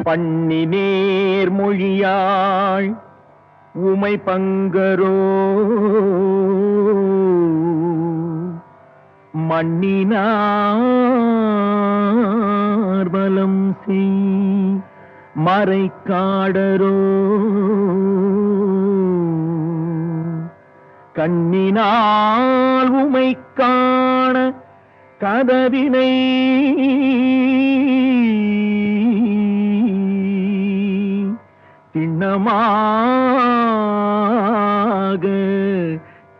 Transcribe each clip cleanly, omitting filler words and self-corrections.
பண்ணி நேர் மொழியாள் உமை பங்கரோ மண்ணினார் பலம் செய் மறைக்காடரோ கண்ணினால் உமை காண கதவினை திண்ணமாக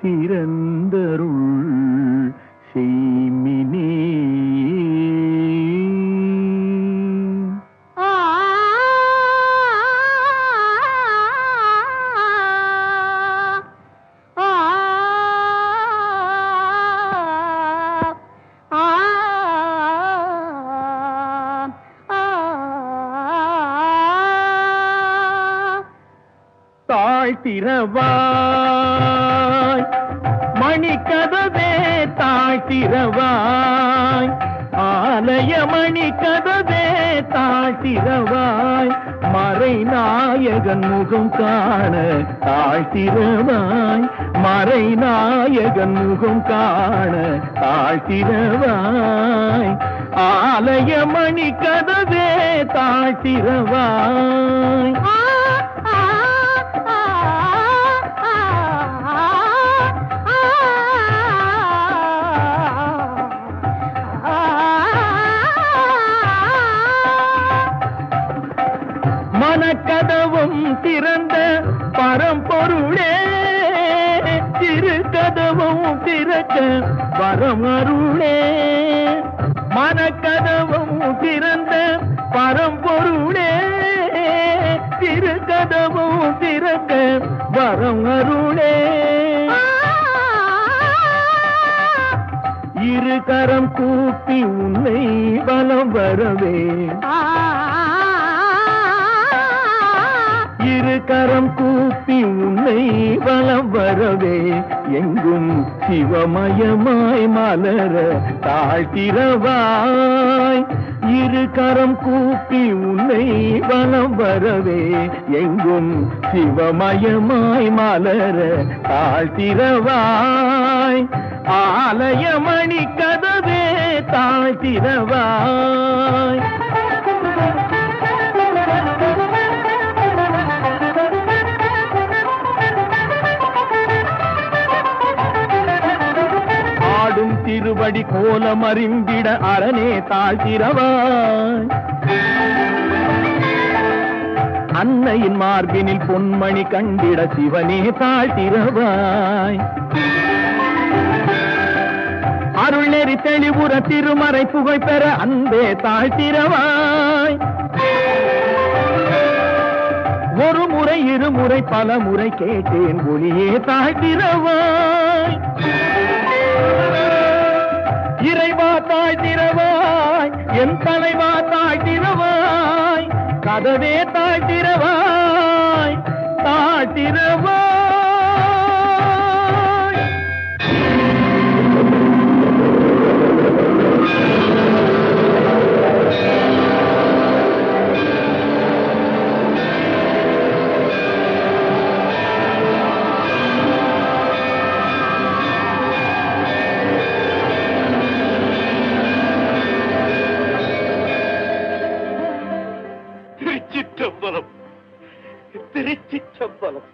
திறந்தருள் செய்மினே. தாழ்த்திரவாய் மணிக்கதவே தாழ்த்திரவாய் ஆலய மணிக்கதவே தாழ்த்திரவாய் மறைநாயகன் முகம் காண தாழ்த்திரவாய் மறைநாயகன் முகம் காண தாழ்த்திரவாய் ஆலய மணிக்கதவே தாழ்த்திரவாய் மனக்கதவும் திறந்த பரம்பொருளே திருக்கதவும் திறக்க வரம் அருளே மனக்கதவும் திறந்த பரம்பொருளே திருக்கதவும் திறக்க வரம் அருளே இரு கரம் கூப்பி உன்னை பலம் வரவே இரு கரம் கூப்பி உன்னை வலம் வரவே எங்கும் சிவமயமாய் மலர தாழ்த்திரவாய் இரு கரம் கூப்பி உன்னை வலம் வரவே எங்கும் சிவமயமாய் மலர தாழ்த்திரவாய் ஆலய மணி கதவே தாழ்த்திரவாய் திருவடி கோலம் அறிந்திட அரணே தாழ்த்திரவாய் அன்னையின் மார்பினில் பொன்மணி கண்டிட சிவனே தாழ்த்திரவாய் அருள் நெறி தெளிவுற திருமறை புகழ் பெற அன்பே தாழ்த்திரவாய் ஒரு முறை இருமுறை பல முறை கேட்டேன் ஒளியே தாழ்த்திரவாய் இறைவா தாழ்த்திரவாய் என் தலைவா தாழ்த்திரவாய் கதவே தாழ்த்திரவாய் தாழ்த்திரவாய் திருச்சிற்றம்பலம்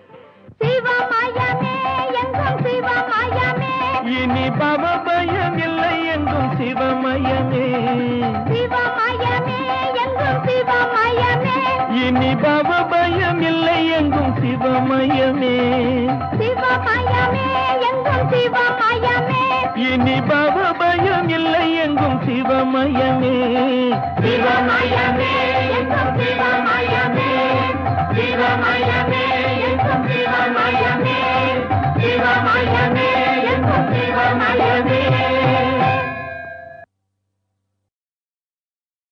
சிவமயமே எங்கும் சிவமயமே இனி பவபயம் இல்லை எங்கும் சிவமயமே சிவமயமே எங்கும் சிவமயமே இனி பவபயம் இல்லை எங்கும் சிவமயமே சிவமயமே எங்கும் சிவமயமே இனி பவபயம் இல்லை எங்கும் சிவமயமே சிவமயமே